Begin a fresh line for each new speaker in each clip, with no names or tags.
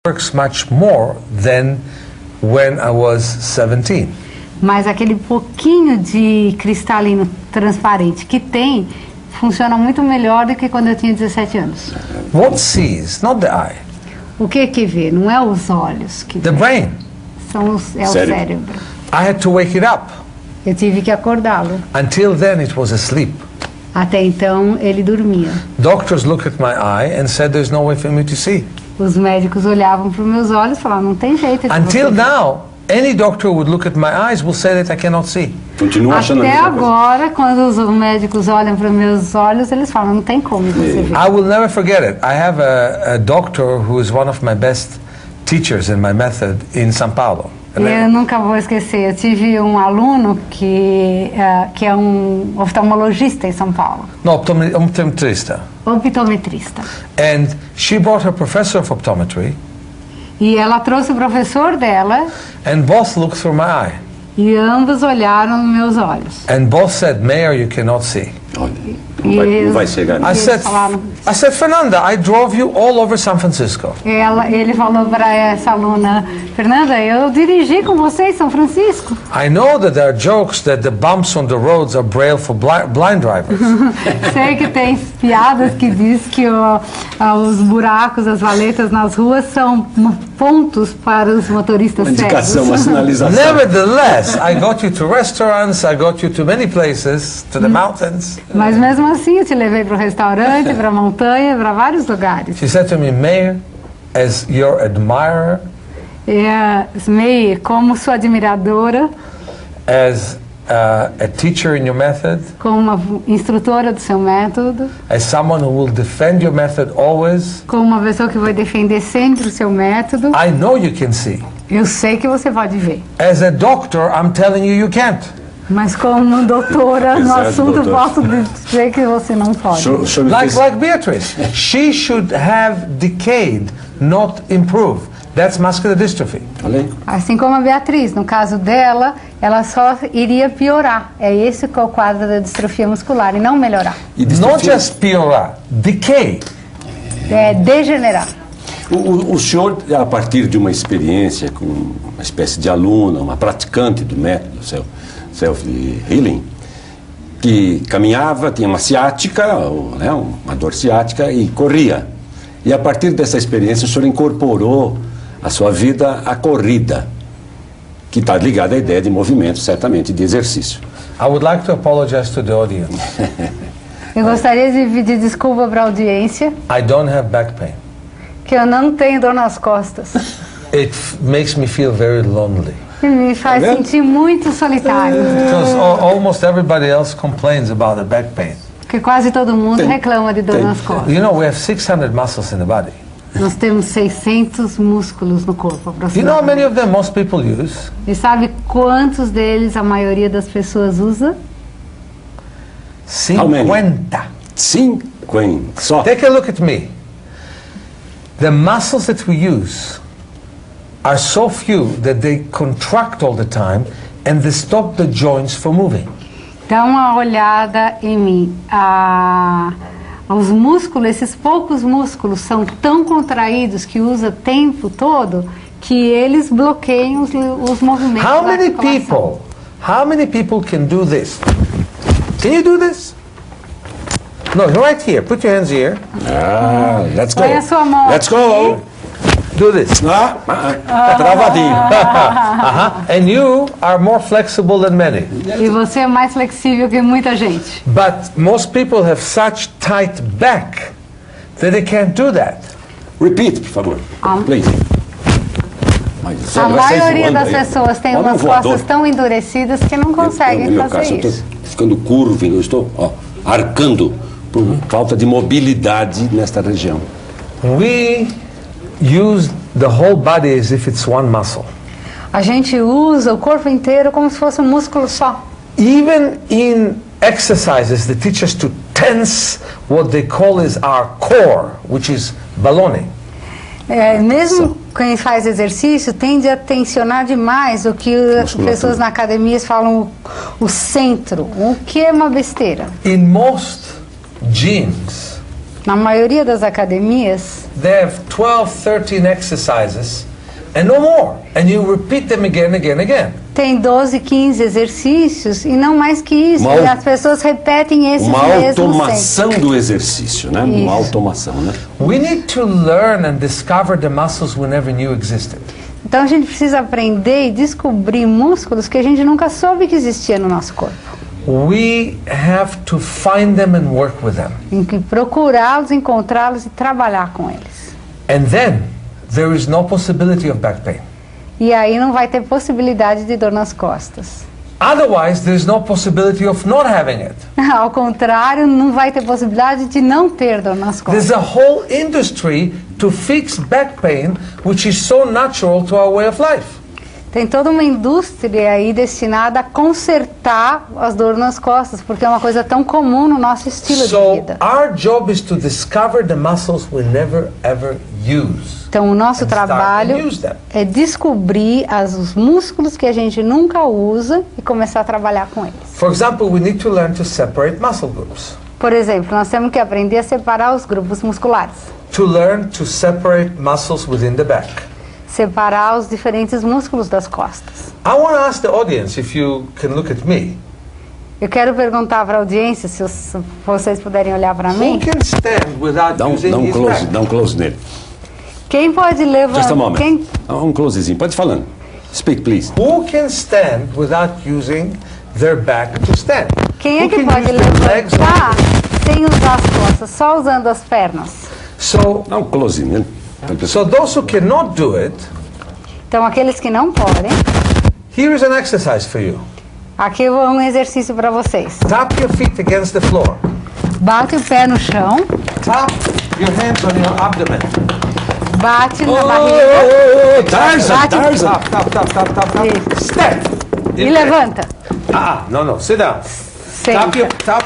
works much more than when I was 17.
Mas aquele pouquinho de cristalino transparente que tem funciona muito melhor do que quando eu tinha 17 anos.
What sees? Not the eye.
O que vê? Não é os olhos que
The
vê.
brain.
É o cérebro.
I had to wake it up.
Eu tive que acordá-lo.
Until then it was asleep.
Até então ele dormia.
Doctors looked at my eye and said there's no way for me to see.
Os médicos olhavam para os meus olhos e falavam, não tem jeito de
Until
você ver.
now, any doctor would look at my eyes will say that I cannot see.
Continua achando a
Até
mesma coisa.
agora, quando os médicos olham para os meus olhos, eles falam, não tem como você ver.
I will never forget it. I have a doctor who is one of my best teachers in my method in São Paulo.
Eu nunca vou esquecer, eu tive um aluno que é um oftalmologista em São Paulo,
No, optometrista.
optometrista.
And she brought her professor of optometry
E ela trouxe o professor dela
and both looked through my eye.
e ambos olharam nos meus olhos.
And both said, Mayor, you cannot see.
Olha,
E
não vai chegar.
I said,
falaram-
Fernanda, I drove you all over San Francisco.
Ele falou para essa aluna, Fernanda, eu dirigi com você em São Francisco.
I know that there are jokes that the bumps on the roads are braille for blind drivers.
Sei que tem piadas que diz que os buracos, as valetas nas ruas são pontos para os motoristas
Uma indicação, uma
cegos.
sinalização.
Nevertheless, I got you to restaurants, I got you to many places, to the mountains.
Mas mesmo assim eu te levei para o restaurante, para a montanha, para vários lugares.
She said to me, Mayor, as your admirer,
Meir, como sua admiradora,
as a teacher in your method,
como uma instrutora do seu método,
as someone who will defend your method always,
como uma pessoa que vai defender sempre o seu método,
I know you can see.
eu sei que você pode ver.
As a doctor, I'm telling you, you can't.
Mas como doutora no
Exato,
assunto,
doutor.
posso dizer que você não pode.
O senhor me
Like
fez-
Beatrice, she should have decayed, not improved. That's muscular dystrophy.
Olha aí.
Assim como a Beatriz, no caso dela, ela só iria piorar. É esse que é o quadro da distrofia muscular, e não melhorar.
E
Not
distrofia-
just piorar, decay.
É degenerar.
O senhor, a partir de uma experiência com uma espécie de aluna, uma praticante do método Self-Healing, que caminhava, tinha uma ciática, uma dor ciática, e corria. E a partir dessa experiência, o senhor incorporou à sua vida a corrida, que está ligada à ideia de movimento, certamente, de exercício.
I would like to apologize to the audience.
Eu gostaria de pedir desculpa para a audiência,
I don't have back pain.
que eu não tenho dor nas costas.
It makes me feel very lonely.
E me faz
Tá vendo?
sentir muito solitário.
Because almost everybody else complains about the back pain.
Porque quase todo mundo reclama de dor nas costas.
You know, we have 600 muscles in the body.
Nós temos 600 músculos no corpo,
You know how many
aproximadamente.
of them most people use?
E sabe quantos deles a maioria das pessoas usa?
How many?
50.
50. Só.
Take a look at me. The muscles that we use are so few that they contract all the time and they stop the joints from moving.
Dá uma olhada em mim. Os músculos, esses poucos músculos são tão contraídos que usa o tempo todo que eles bloqueiam os movimentos
How
da
many
articulação.
people can do this? Can you do this? No, right here. Put your hands here.
Ah, let's go.
Põe a sua mão
Let's go.
aqui.
Do this.
Travadinho.
And you are more flexible than many.
E você é mais flexível que muita gente.
But most people have such tight back that they can't do that.
Repeat, por favor. Please. Mas,
A
vai sair
maioria
voando
das
aí.
pessoas tem
Olha um
umas
voador.
costas tão endurecidas que não
No
conseguem
meu caso,
fazer
eu
isso.
estou ficando curvo, eu estou arcando por falta de mobilidade nesta região.
We use the whole body as if it's one muscle.
A gente usa o corpo inteiro como se fosse um músculo só.
Even in exercises that teach us to tense what they call is our core, which is baloney.
Mesmo quem faz exercício tende a tensionar demais o que as pessoas na academia falam o centro, o que é uma besteira.
In most gyms,
Na maioria das academias,
they have 12, 13 exercises and no more. And you repeat them again, again, again.
tem 12, 15 exercícios e não mais que isso.
Uma
E as pessoas repetem esses
Uma
mesmos sempre.
automação do exercício, né?
Isso.
Uma automação, né?
We need to learn and discover the muscles we never knew existed.
Então a gente precisa aprender e descobrir músculos que a gente nunca soube que existia no nosso corpo.
We have to find them and work with them.
Tem que procurá-los, encontrá-los e trabalhar com eles.
And then there is no possibility of back pain.
E aí não vai ter possibilidade de dor nas costas.
Otherwise, there's no possibility of not having it.
Ao contrário, não vai ter possibilidade de não ter dor nas costas.
There's a whole industry to fix back pain, which is so natural to our way of life.
Tem toda uma indústria aí destinada a consertar as dores nas costas, porque é uma coisa tão comum no nosso estilo de
So
vida.
our job is to discover the muscles we never ever use.
Então o nosso
and start to
trabalho
use them.
é descobrir os músculos que a gente nunca usa e começar a trabalhar com eles.
For example, we need to learn to separate muscle groups.
Por exemplo, nós temos que aprender a separar os grupos musculares,
To learn to separate muscles within the back.
separar os diferentes músculos das costas.
I want to ask the audience if you can look at me.
Eu quero perguntar para a audiência, se vocês puderem olhar para
Who
mim,
can stand without
Dá
using his back?
um close nele.
quem pode
Just a
levantar,
moment.
quem,
Um closezinho. Pode ir falando. Speak, please.
Who can stand without using their back to stand?
quem é
Who
que
can
pode
use their legs
levantar sem usar as costas, só usando as pernas?
So,
Dá um close nele.
so those who cannot do it,
Então aqueles que não podem,
here is an exercise for you.
aqui é um exercício para vocês.
Tap your feet against the floor.
Bate o pé no chão,
Tap your hands on your abdomen.
bate na
Oh,
barriga
Tarzan,
Bate-
Tarzan.
Tap, tap, tap, tap, tap, tap.
Isso.
Step.
e levanta.
No, sit down. Tap
Sempre.
your, tap.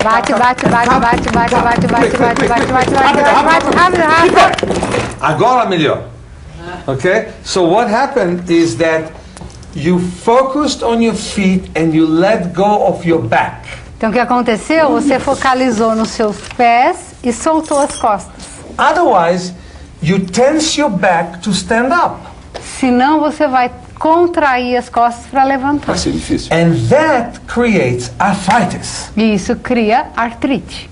Bate, bate, bate, bate, bate, bate, bate, bate, bate, bate, bate, bate, rápido, rápido.
Agora melhor. Okay? So what happened is that you focused on your feet and you let go of your back.
Então o que aconteceu? Você focalizou nos seus pés e soltou as costas.
Otherwise, you tense your back to stand up.
Senão você vai contrair as costas para levantar.
Vai ser difícil.
And that creates arthritis.
E isso cria artrite.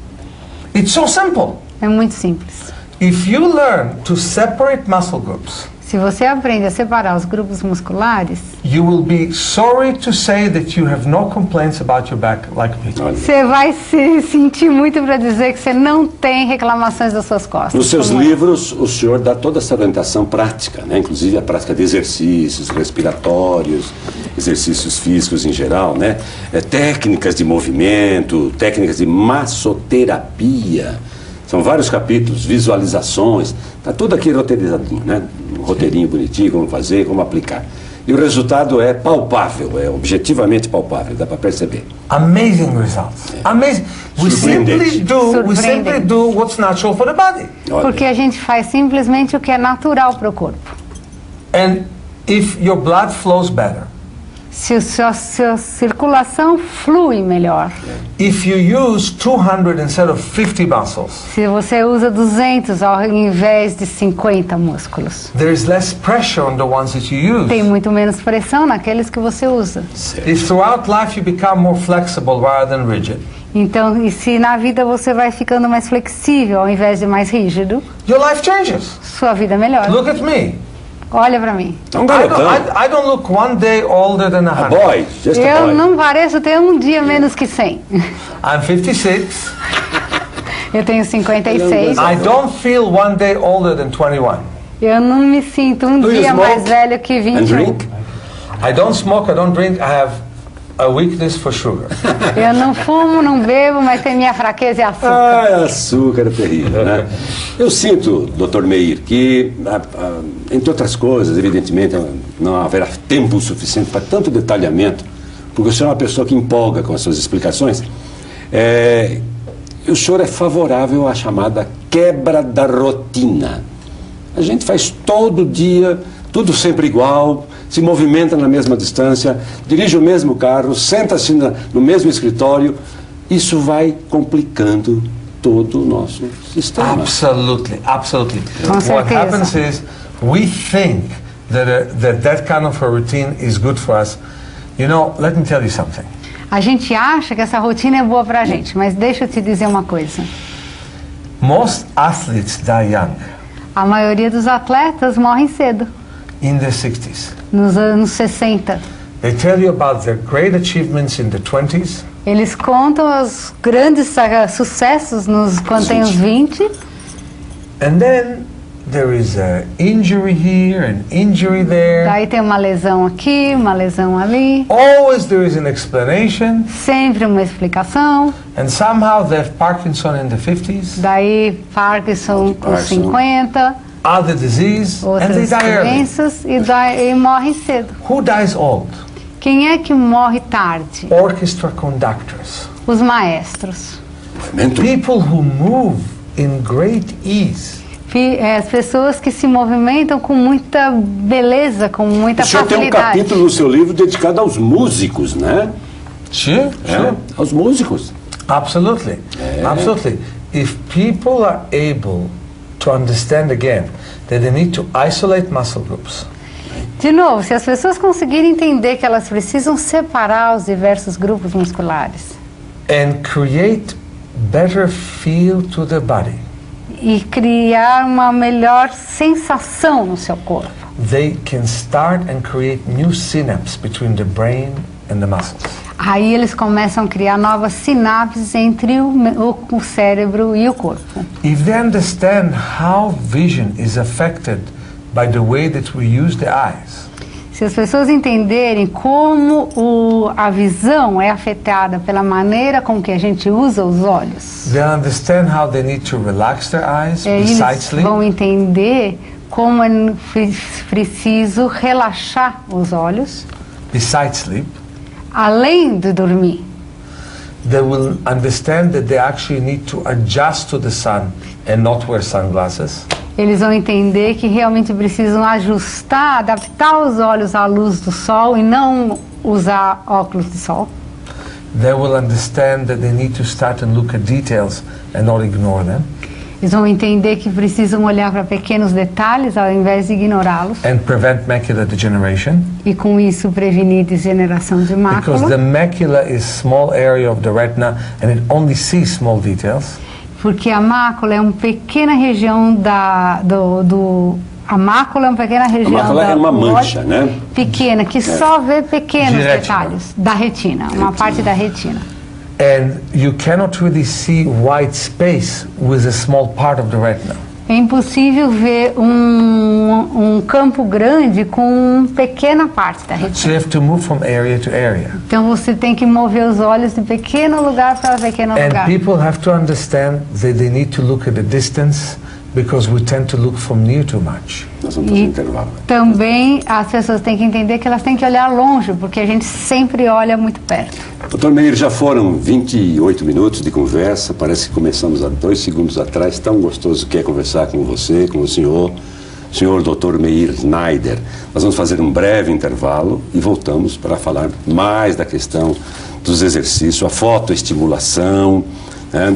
It's so simple.
É muito simples.
If you learn to separate muscle groups,
Se você aprende a separar os grupos musculares,
you will be sorry to say that you have no complaints about your back like me.
Olha.
você vai se sentir muito para dizer que você não tem reclamações das suas costas.
Nos seus
como eu.
livros, o senhor dá toda essa orientação prática, né? Inclusive a prática de exercícios respiratórios, exercícios físicos em geral, né? Técnicas de movimento, técnicas de massoterapia. São vários capítulos, visualizações, está tudo aqui roteirizadinho, né? Um roteirinho bonitinho, como fazer, como aplicar. E o resultado é palpável, é objetivamente palpável, dá para perceber.
Amazing results. Amazing.
Surpreendente.
We simply do what's natural for the body.
Olha.
Porque a gente faz simplesmente o que é natural para o corpo.
And if your blood flows better,
Se a sua circulação flui melhor,
if you use 200 instead of 50 muscles,
se você usa 200 ao invés de 50 músculos,
there is less pressure on the ones that you
tem
use.
muito menos pressão naqueles que você usa.
Certo.
If throughout life you become more flexible rather than rigid,
Então, e se na vida você vai ficando mais flexível ao invés de mais rígido,
your life changes.
sua vida melhora.
Look at me.
Olha pra mim.
É um
I
garotão.
don't look one day older than
A
100.
boy, just a
Eu
boy.
não pareço ter um dia menos que 100.
I'm 56.
Eu tenho 56.
I don't feel one day older than 21.
Eu não me sinto um
Do you
dia
smoke
mais velho que
and
21.
drink?
I don't smoke, I don't drink, I have a weakness for sugar.
Eu não fumo, não bebo, mas tem minha fraqueza é açúcar.
Ah, açúcar é terrível, né? Eu sinto, Dr. Meir, que, entre outras coisas, evidentemente, não haverá tempo suficiente para tanto detalhamento, porque o senhor é uma pessoa que empolga com as suas explicações. O senhor é favorável à chamada quebra da rotina. A gente faz todo dia, tudo sempre igual, se movimenta na mesma distância, dirige o mesmo carro, senta-se no mesmo escritório. Isso vai complicando todo o nosso sistema.
Absolutely, absolutely.
Com
What
certeza.
happens is we think that kind of a routine is good for us. You know, let me tell you something.
A gente acha que essa rotina é boa pra gente, mas deixa eu te dizer uma coisa.
Most athletes die young,
A maioria dos atletas morrem cedo,
in their 60s.
nos anos 60.
They tell you about their great achievements in the 20s,
Eles contam os grandes sucessos quando tem os 20,
and then there is an injury here, an injury there.
daí tem uma lesão aqui, uma lesão ali,
Always there is an explanation,
sempre uma explicação,
and somehow they have Parkinson in the 50s,
daí Parkinson com
Parkinson.
50,
other disease, and they
outras
die early.
doenças e morre cedo.
Who dies old?
Quem é que morre tarde?
Orchestra conductors.
Os maestros.
Movimento.
People who move in great ease.
As pessoas que se movimentam com muita beleza, com muita
O senhor tem um
facilidade.
capítulo no seu livro dedicado aos músicos, né?
Sure,
É, aos músicos.
Absolutely. Absolutely. If people are able to understand again that they need to isolate muscle groups,
De novo, se as pessoas conseguirem entender que elas precisam separar os diversos grupos musculares
and create better feel to the body,
e criar uma melhor sensação no seu corpo,
they can start and create new synapses between the brain and the muscles.
aí eles começam a criar novas sinapses entre o cérebro e o corpo.
If they understand how vision is affected by the way that we use the eyes,
Se as pessoas entenderem como a visão é afetada pela maneira com que a gente usa os olhos,
they'll understand how they need to relax their eyes besides
eles
sleep,
vão entender como é preciso relaxar os olhos,
besides sleep.
além de dormir.
They will understand that they actually need to adjust to the sun and not wear sunglasses.
Eles vão entender que realmente precisam ajustar, adaptar os olhos à luz do sol e não usar óculos de sol.
They will understand that they need to start and look at details and not ignore them.
Eles vão entender que precisam olhar para pequenos detalhes ao invés de ignorá-los
And prevent macular degeneration,
e com isso prevenir degeneração de
because
mácula.
the macula is small area of the retina and it only sees small details.
Porque a mácula é uma pequena região a mácula é uma pequena região
mácula é uma
do olho
mancha, né?
pequena, que só vê pequenos
De retina.
detalhes da retina, uma parte da retina.
And you cannot really see white space with a small part of the retina.
É impossível ver um campo grande com uma pequena parte da
So
retina.
you have to move from area to area.
Então você tem que mover os olhos de pequeno lugar para pequeno
And
lugar.
people have to understand that they need to look at the distance because we tend to look from near too much.
Nós vamos fazer um intervalo.
Também as pessoas têm que entender que elas têm que olhar longe, porque a gente sempre olha muito perto.
Doutor Meir, já foram 28 minutos de conversa, parece que começamos há 2 segundos atrás, tão gostoso que é conversar com você, com o senhor Dr. Meir Schneider. Nós vamos fazer um breve intervalo e voltamos para falar mais da questão dos exercícios, a fotoestimulação, né?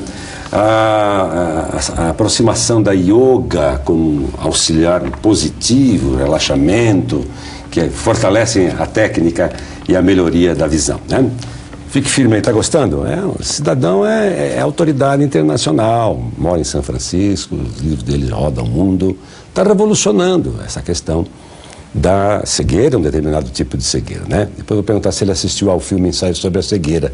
A aproximação da yoga com auxiliar positivo, relaxamento, que fortalecem a técnica e a melhoria da visão, né? Fique firme aí, está gostando? O cidadão é autoridade internacional, mora em São Francisco, os livros dele rodam o mundo, está revolucionando essa questão da cegueira, um determinado tipo de cegueira, né? Depois eu vou perguntar se ele assistiu ao filme Ensaio sobre a Cegueira,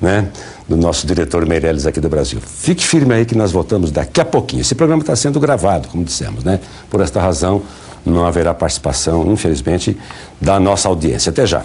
né? Do nosso diretor Meirelles aqui do Brasil. Fique firme aí que nós voltamos daqui a pouquinho. Esse programa está sendo gravado, como dissemos, né? Por esta razão, não haverá participação, infelizmente, da nossa audiência. Até já.